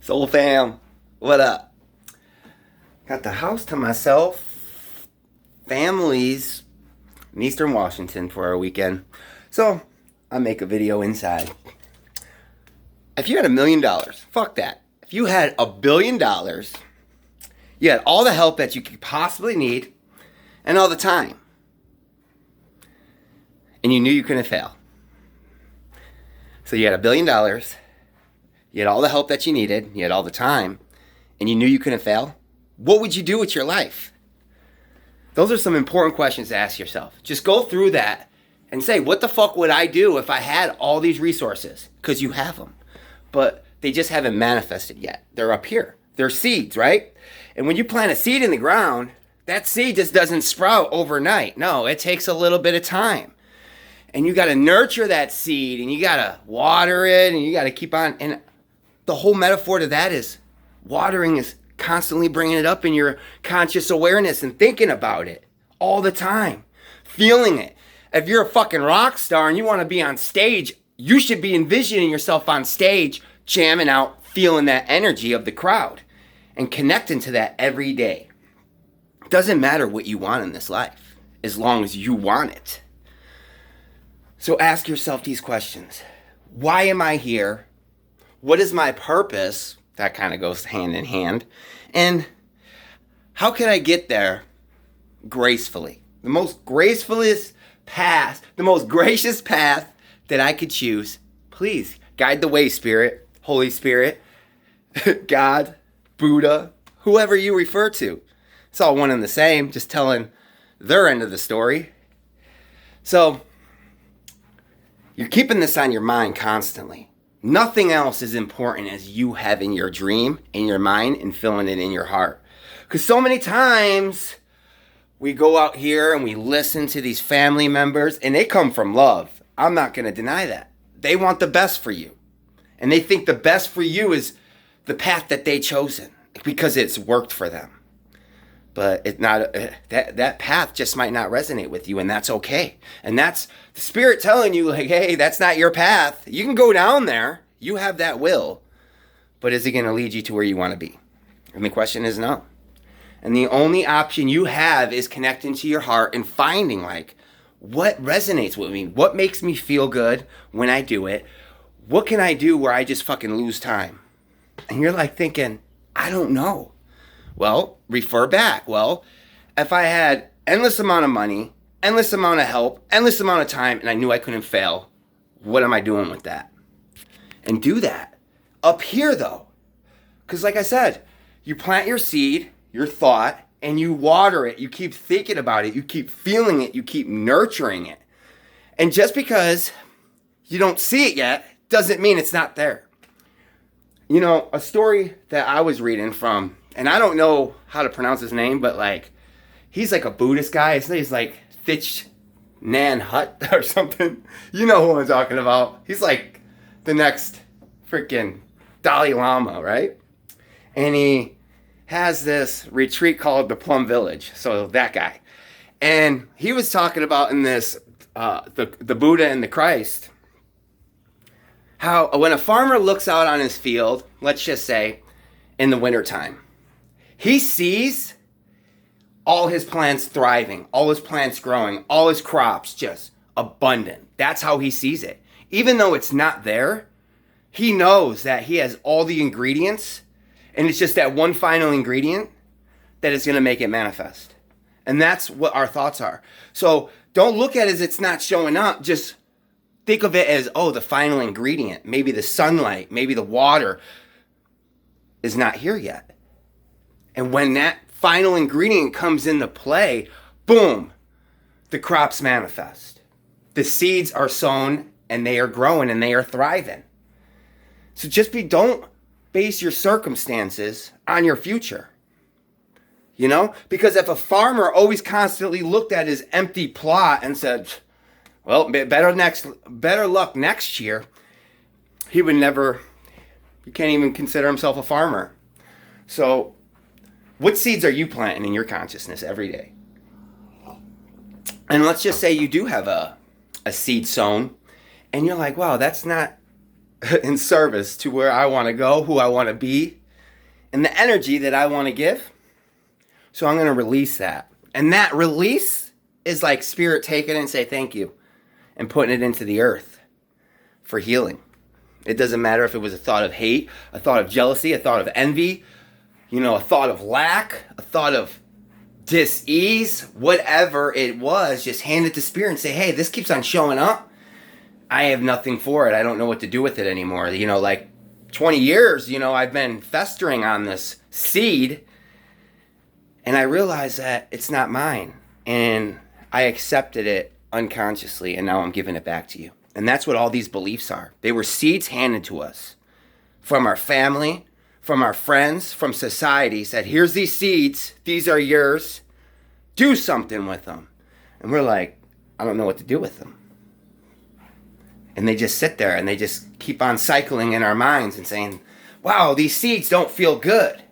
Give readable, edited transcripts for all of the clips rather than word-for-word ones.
Soul fam, what up? Got the house to myself. Families in Eastern Washington for our weekend. So I make a video inside. If you had $1,000,000, fuck that. If you had $1,000,000,000, you had all the help that you could possibly need and all the time. And you knew you couldn't fail. So you had $1,000,000,000. You had all the help that you needed, you had all the time, and you knew you couldn't fail. What would you do with your life? Those are some important questions to ask yourself. Just go through that and say, what the fuck would I do if I had all these resources? Because you have them, but they just haven't manifested yet. They're up here. They're seeds, right? And when you plant a seed in the ground, that seed just doesn't sprout overnight. No, it takes a little bit of time. And you got to nurture that seed, and you got to water it, and you got to keep on. And the whole metaphor to that is watering is constantly bringing it up in your conscious awareness and thinking about it all the time, feeling it. If you're a fucking rock star and you want to be on stage, you should be envisioning yourself on stage, jamming out, feeling that energy of the crowd and connecting to that every day. It doesn't matter what you want in this life as long as you want it. So ask yourself these questions. Why am I here? What is my purpose? That kind of goes hand in hand. And how can I get there gracefully? The most gracefullest path, the most gracious path that I could choose. Please guide the way, Spirit, Holy Spirit, God, Buddha, whoever you refer to. It's all one and the same, just telling their end of the story. So you're keeping this on your mind constantly. Nothing else is important as you having your dream in your mind and feeling it in your heart. Because so many times we go out here and we listen to these family members and they come from love. I'm not going to deny that. They want the best for you. And they think the best for you is the path that they chosen because it's worked for them. But it's not that path just might not resonate with you, and that's okay. And that's the Spirit telling you, like, hey, that's not your path. You can go down there. You have that will. But is it going to lead you to where you want to be? And the question is no. And the only option you have is connecting to your heart and finding, like, what resonates with me? What makes me feel good when I do it? What can I do where I just fucking lose time? And you're like thinking, I don't know. Well, refer back. Well, if I had endless amount of money, endless amount of help, endless amount of time, and I knew I couldn't fail, what am I doing with that? And do that. Up here, though. Because like I said, you plant your seed, your thought, and you water it. You keep thinking about it. You keep feeling it. You keep nurturing it. And just because you don't see it yet doesn't mean it's not there. You know, a story that I was reading from, and I don't know how to pronounce his name, but like, he's like a Buddhist guy. His name's like Thich Nhat Hanh or something. You know who I'm talking about. He's like the next freaking Dalai Lama, right? And he has this retreat called the Plum Village. So that guy. And he was talking about in this, the Buddha and the Christ, how when a farmer looks out on his field, let's just say in the wintertime, he sees all his plants thriving, all his plants growing, all his crops just abundant. That's how he sees it. Even though it's not there, he knows that he has all the ingredients, and it's just that one final ingredient that is going to make it manifest. And that's what our thoughts are. So don't look at it as it's not showing up. Just think of it as, oh, the final ingredient. Maybe the sunlight, maybe the water is not here yet. And when that final ingredient comes into play, boom, the crops manifest. The seeds are sown and they are growing and they are thriving. So don't base your circumstances on your future. You know? Because if a farmer always constantly looked at his empty plot and said, well, better luck next year, he can't even consider himself a farmer. So what seeds are you planting in your consciousness every day? And let's just say you do have a seed sown, and you're like, wow, that's not in service to where I want to go, who I want to be, and the energy that I want to give. So I'm going to release that. And that release is like spirit taking it and say thank you and putting it into the earth for healing. It doesn't matter if it was a thought of hate, a thought of jealousy, a thought of envy, a thought of lack, a thought of dis-ease, whatever it was, just hand it to spirit and say, hey, this keeps on showing up. I have nothing for it. I don't know what to do with it anymore. Like 20 years, I've been festering on this seed, and I realized that it's not mine. And I accepted it unconsciously, and now I'm giving it back to you. And that's what all these beliefs are. They were seeds handed to us from our family, from our friends, from society. Said, here's these seeds. These are yours. Do something with them. And we're like, I don't know what to do with them. And they just sit there and they just keep on cycling in our minds and saying, wow, these seeds don't feel good.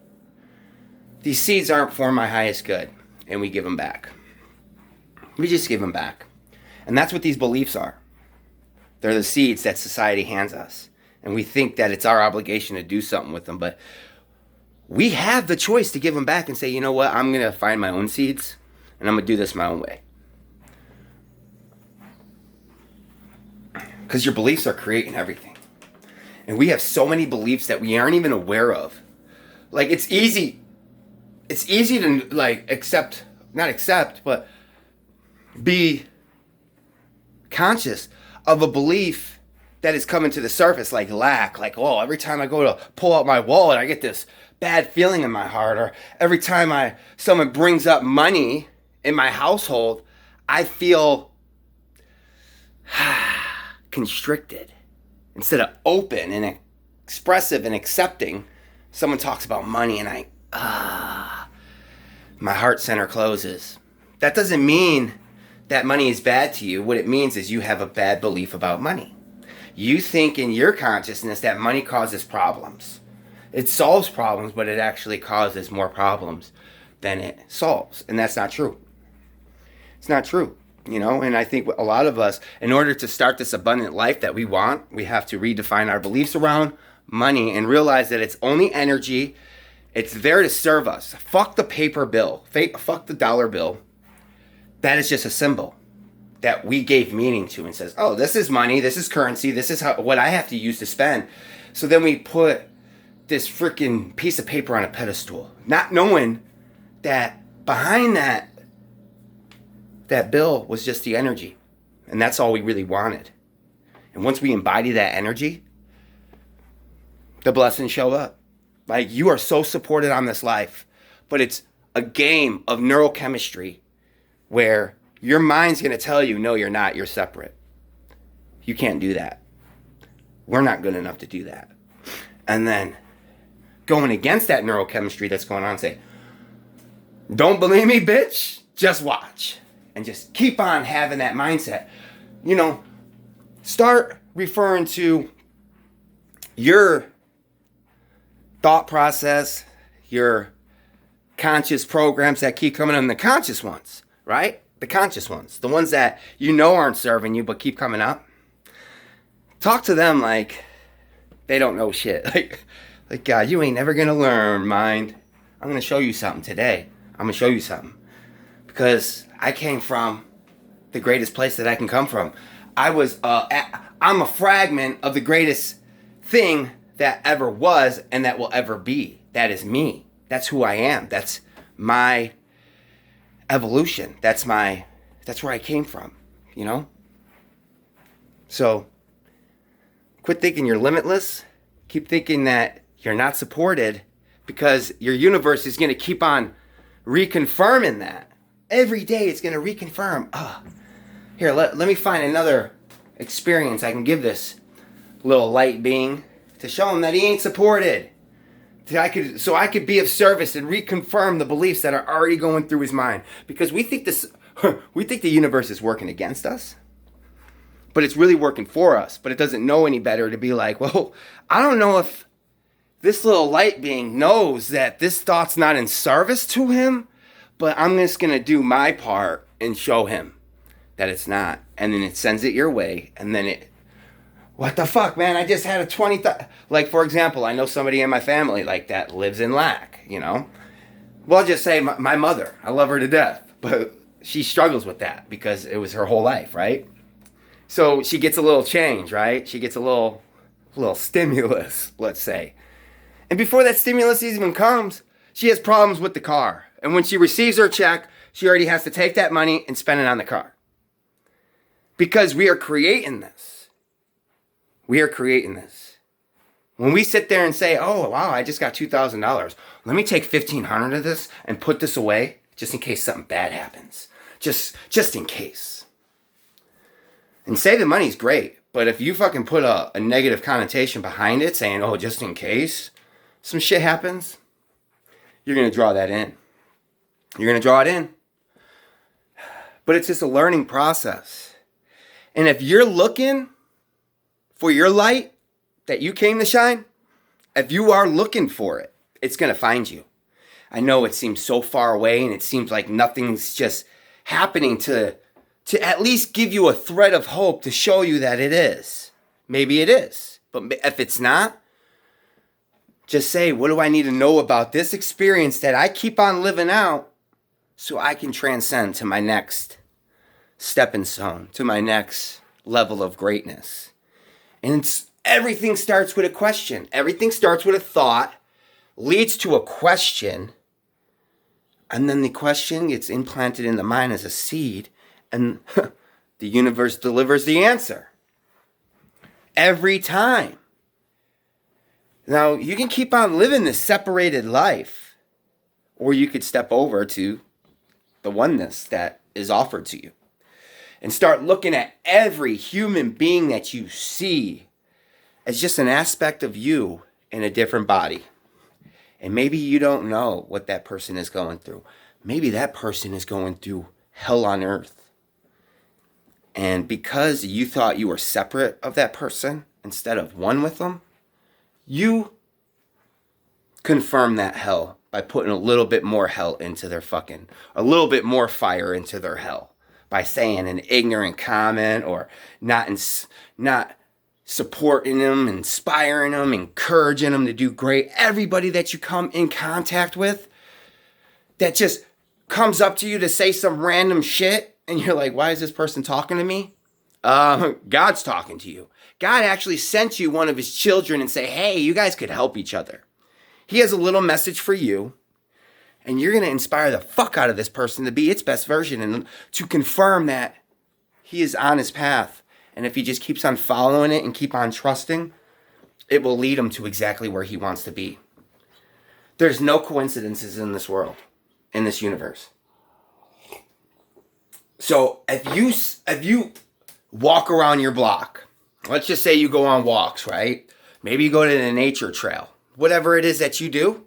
These seeds aren't for my highest good. And we give them back. We just give them back. And that's what these beliefs are. They're the seeds that society hands us. And we think that it's our obligation to do something with them. But we have the choice to give them back and say, you know what? I'm going to find my own seeds. And I'm going to do this my own way. Because your beliefs are creating everything. And we have so many beliefs that we aren't even aware of. Like, it's easy to, but be conscious of a belief that is coming to the surface, like lack. Like, oh, every time I go to pull out my wallet, I get this bad feeling in my heart. Or every time someone brings up money in my household, I feel constricted. Instead of open and expressive and accepting, someone talks about money and my heart center closes. That doesn't mean that money is bad to you. What it means is you have a bad belief about money. You think in your consciousness that money causes problems. It solves problems, but it actually causes more problems than it solves. And that's not true. It's not true. And I think a lot of us, in order to start this abundant life that we want, we have to redefine our beliefs around money and realize that it's only energy. It's there to serve us. Fuck the paper bill. Fuck the dollar bill. That is just a symbol that we gave meaning to and says, oh, this is money, this is currency, this is what I have to use to spend. So then we put this freaking piece of paper on a pedestal, not knowing that behind that bill was just the energy. And that's all we really wanted. And once we embody that energy, the blessings show up. Like, you are so supported on this life, but it's a game of neurochemistry where your mind's going to tell you, no, you're not, you're separate. You can't do that. We're not good enough to do that. And then going against that neurochemistry that's going on, say, don't believe me, bitch? Just watch. And just keep on having that mindset. Start referring to your thought process, your conscious programs that keep coming in, the conscious ones, right? The conscious ones, the ones that aren't serving you but keep coming up. Talk to them like they don't know shit. Like God, you ain't never gonna learn, mind. I'm gonna show you something today. I'm gonna show you something. Because I came from the greatest place that I can come from. I'm a fragment of the greatest thing that ever was and that will ever be. That is me. That's who I am. That's my evolution. That's where I came from, So quit thinking you're limitless. Keep thinking that you're not supported, because your universe is going to keep on reconfirming that. Every day it's going to reconfirm. Here, let me find another experience I can give this little light being to show him that he ain't supported. So I could be of service and reconfirm the beliefs that are already going through his mind. Because we think the universe is working against us, but it's really working for us. But it doesn't know any better to be like, well, I don't know if this little light being knows that this thought's not in service to him, but I'm just going to do my part and show him that it's not. And then it sends it your way, and then it what the fuck, man? I just had a 20, like, for example, I know somebody in my family like that lives in lack, you know? Well, I'll just say my mother, I love her to death, but she struggles with that because it was her whole life, right? So she gets a little change, right? She gets a little stimulus, let's say. And before that stimulus even comes, she has problems with the car. And when she receives her check, she already has to take that money and spend it on the car. Because we are creating this. We are creating this. When we sit there and say, oh, wow, I just got $2,000. Let me take $1,500 of this and put this away just in case something bad happens. Just in case. And saving money's great. But if you fucking put a negative connotation behind it saying, oh, just in case some shit happens, you're going to draw that in. You're going to draw it in. But it's just a learning process. And if you're looking for your light that you came to shine, if you are looking for it, it's going to find you. I know it seems so far away and it seems like nothing's just happening to at least give you a thread of hope to show you that it is. Maybe it is. But if it's not, just say, what do I need to know about this experience that I keep on living out so I can transcend to my next stepping stone, to my next level of greatness? And everything starts with a question. Everything starts with a thought, leads to a question, and then the question gets implanted in the mind as a seed, and the universe delivers the answer. Every time. Now, you can keep on living this separated life, or you could step over to the oneness that is offered to you and start looking at every human being that you see as just an aspect of you in a different body. And maybe you don't know what that person is going through. Maybe that person is going through hell on earth. And because you thought you were separate of that person instead of one with them, you confirm that hell by putting a little bit more hell into their a little bit more fire into their hell by saying an ignorant comment or not supporting them, inspiring them, encouraging them to do great. Everybody that you come in contact with that just comes up to you to say some random shit and you're like, why is this person talking to me? God's talking to you. God actually sent you one of his children and say, hey, you guys could help each other. He has a little message for you, and you're going to inspire the fuck out of this person to be its best version and to confirm that he is on his path. And if he just keeps on following it and keep on trusting, it will lead him to exactly where he wants to be. There's no coincidences in this world, in this universe. So if you walk around your block, let's just say you go on walks, right? Maybe you go to the nature trail, whatever it is that you do,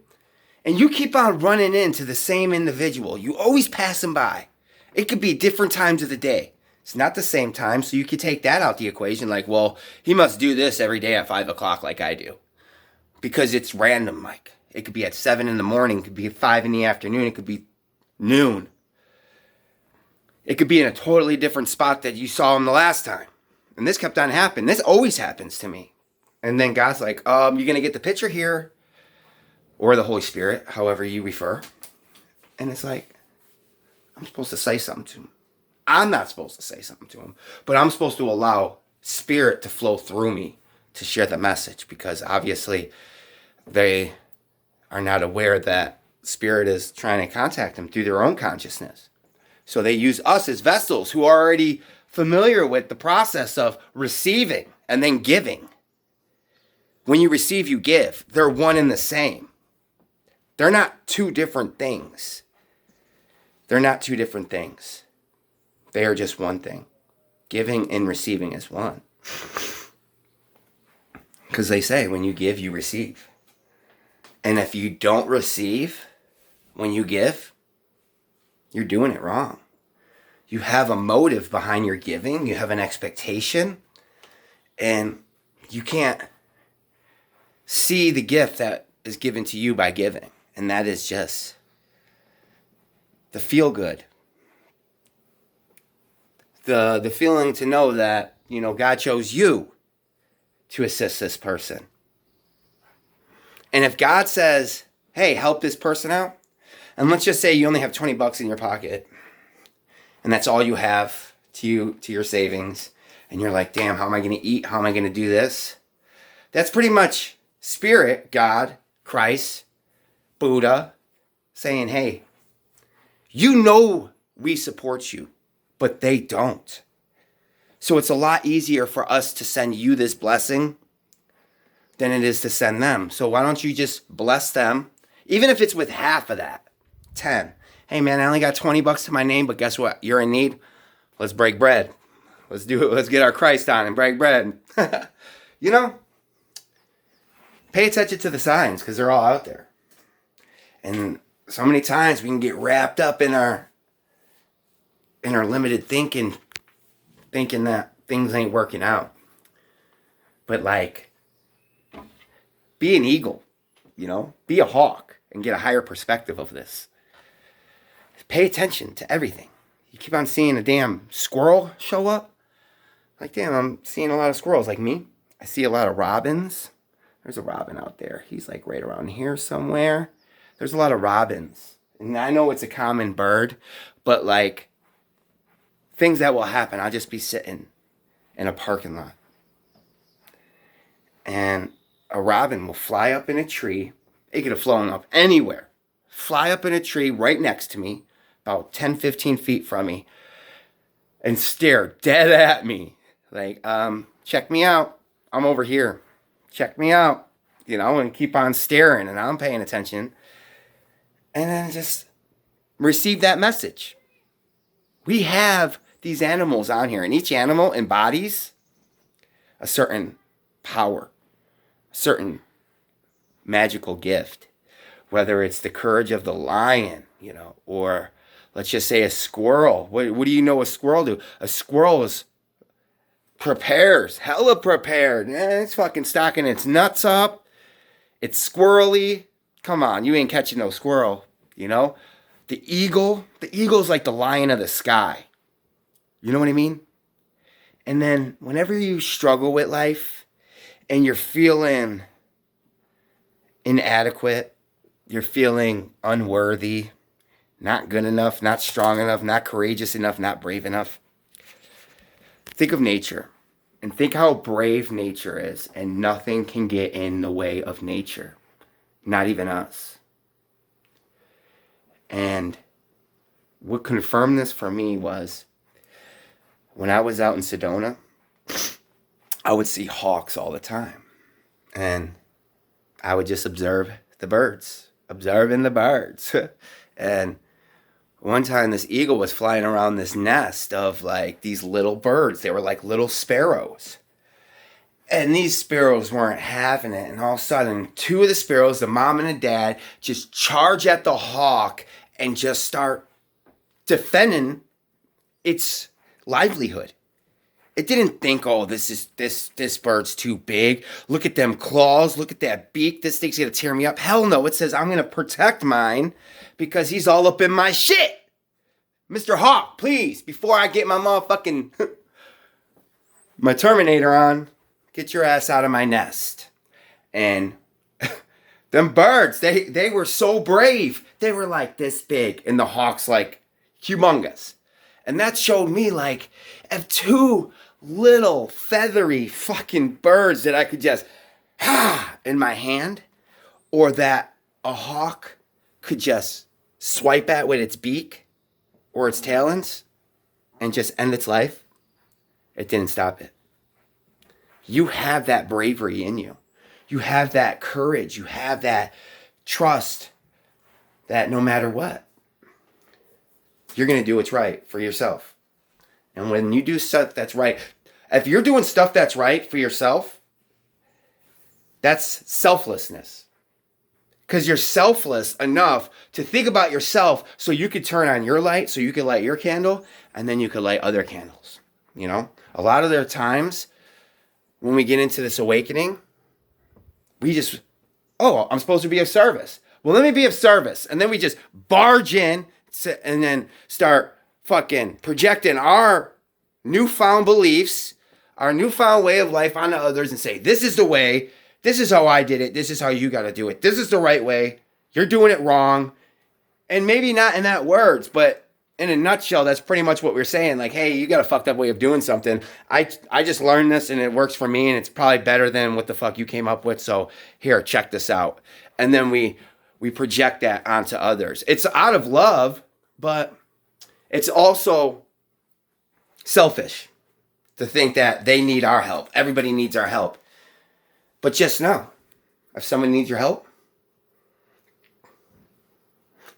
and you keep on running into the same individual. You always pass them by. It could be different times of the day. It's not the same time, so you could take that out the equation. Like, well, he must do this every day at 5 o'clock like I do. Because it's random, Mike. It could be at 7 in the morning. It could be at 5 in the afternoon. It could be noon. It could be in a totally different spot that you saw him the last time. And this kept on happening. This always happens to me. And then God's like, you're going to get the picture here. Or the Holy Spirit, however you refer. And it's like, I'm supposed to say something to him. I'm not supposed to say something to him. But I'm supposed to allow Spirit to flow through me to share the message. Because obviously, they are not aware that Spirit is trying to contact them through their own consciousness. So they use us as vessels who are already familiar with the process of receiving and then giving. When you receive, you give. They're one and the same. They're not two different things. They're not two different things. They are just one thing. Giving and receiving is one. Because they say when you give, you receive. And if you don't receive when you give, you're doing it wrong. You have a motive behind your giving. You have an expectation. And you can't see the gift that is given to you by giving. And that is just the feel good. The feeling to know that, God chose you to assist this person. And if God says, hey, help this person out, and let's just say you only have $20 in your pocket, and that's all you have to your savings, and you're like, damn, how am I going to eat? How am I going to do this? That's pretty much Spirit, God, Christ, Buddha, saying, hey, you know we support you, but they don't. So it's a lot easier for us to send you this blessing than it is to send them. So why don't you just bless them, even if it's with half of that, 10. Hey man, I only got $20 to my name, but guess what? You're in need. Let's break bread. Let's do it. Let's get our Christ on and break bread. You know, pay attention to the signs because they're all out there. And so many times we can get wrapped up in our limited thinking that things ain't working out. But like, be an eagle, you know, be a hawk and get a higher perspective of this. Pay attention to everything. You keep on seeing a damn squirrel show up. Like, damn, I'm seeing a lot of squirrels. Like me, I see a lot of robins. There's a robin out there. He's like right around here somewhere. There's a lot of robins. And I know it's a common bird, but like things that will happen, I'll just be sitting in a parking lot. And a robin will fly up in a tree. It could have flown up anywhere. Fly up in a tree right next to me, about 10, 15 feet from me, and stare dead at me. Like, check me out. I'm over here. Check me out. You know, and keep on staring, and I'm paying attention. And then just receive that message. We have these animals on here, and each animal embodies a certain power, a certain magical gift. Whether it's the courage of the lion, you know, or let's just say a squirrel. What do you know a squirrel do? A squirrel prepares, hella prepared. It's fucking stocking its nuts up. It's squirrely. Come on, you ain't catching no squirrel, you know? The eagle's like the lion of the sky. You know what I mean? And then whenever you struggle with life and you're feeling inadequate, you're feeling unworthy, not good enough, not strong enough, not courageous enough, not brave enough, think of nature and think how brave nature is, and nothing can get in the way of nature, not even us. And what confirmed this for me was when I was out in Sedona, I would see hawks all the time. And I would just observing the birds. And one time this eagle was flying around this nest of like these little birds. They were like little sparrows. And these sparrows weren't having it. And all of a sudden, two of the sparrows, the mom and the dad, just charge at the hawk and just start defending its livelihood. It didn't think, oh, this bird's too big. Look at them claws. Look at that beak. This thing's going to tear me up. Hell no. It says, I'm going to protect mine because he's all up in my shit. Mr. Hawk, please, before I get my motherfucking, my Terminator on, get your ass out of my nest. And them birds, they were so brave. They were like this big. And the hawk's like humongous. And that showed me like, if two little feathery fucking birds that I could just in my hand, or that a hawk could just swipe at with its beak or its talons and just end its life, it didn't stop it. You have that bravery in you. You have that courage. You have that trust that no matter what, you're going to do what's right for yourself. And when you do stuff that's right, if you're doing stuff that's right for yourself, that's selflessness. Because you're selfless enough to think about yourself so you could turn on your light, so you could light your candle, and then you could light other candles. You know, a lot of their times when we get into this awakening, we just, oh, I'm supposed to be of service. Well, let me be of service. And then we just barge in and then start fucking projecting our newfound beliefs, our newfound way of life onto others and say, this is the way, this is how I did it, this is how you got to do it, this is the right way, you're doing it wrong. And maybe not in that words, but in a nutshell, that's pretty much what we're saying. Like, hey, you got a fucked up way of doing something. I just learned this and it works for me and it's probably better than what the fuck you came up with. So here, check this out. And then we project that onto others. It's out of love, but it's also selfish to think that they need our help. Everybody needs our help. But just know, if someone needs your help,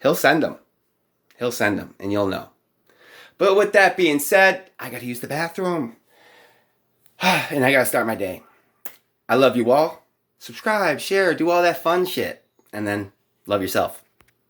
he'll send them. He'll send them, and you'll know. But with that being said, I got to use the bathroom. And I got to start my day. I love you all. Subscribe, share, do all that fun shit. And then love yourself.